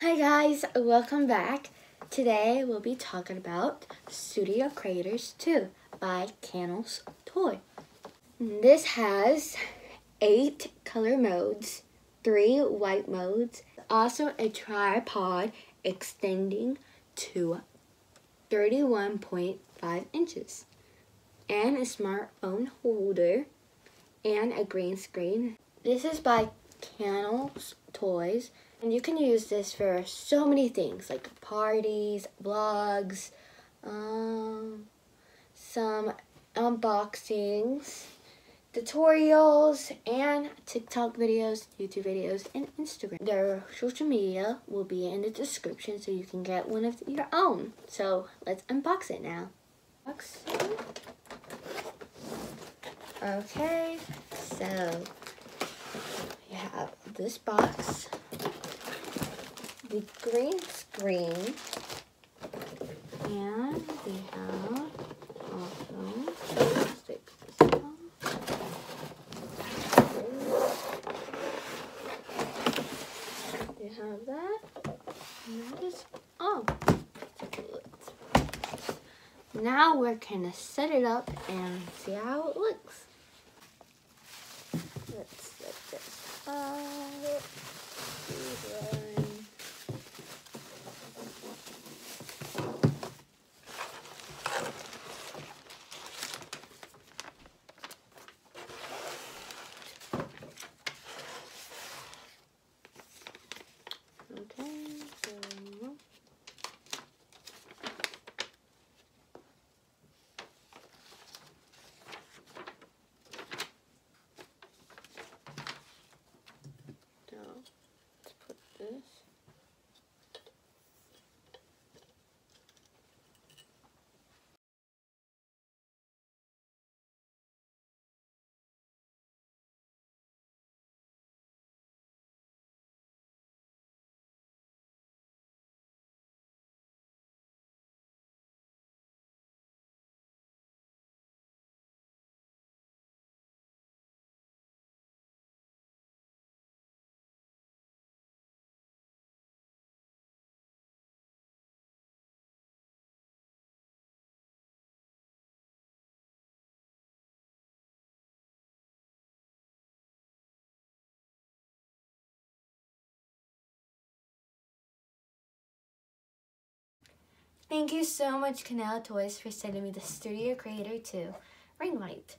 Hi guys, welcome back. Today we'll be talking about Studio Creators 2 by Canals Toy. This has 8 color modes, 3 white modes, also a tripod extending to 31.5 inches, and a smartphone holder, and a green screen. This is by Canals Toys. And you can use this for so many things, like parties, vlogs, some unboxings, tutorials, and TikTok videos, YouTube videos, and Instagram. Their social media will be in the description so you can get one of your own. So let's unbox it now. Okay, so we have this box, the green screen, and we have also stick this on. We have that, and that is all. Now we're gonna set it up and see how it looks. Let's set this up. Let's put this. Thank you so much, Canal Toys, for sending me the Studio Creator 2 ring light.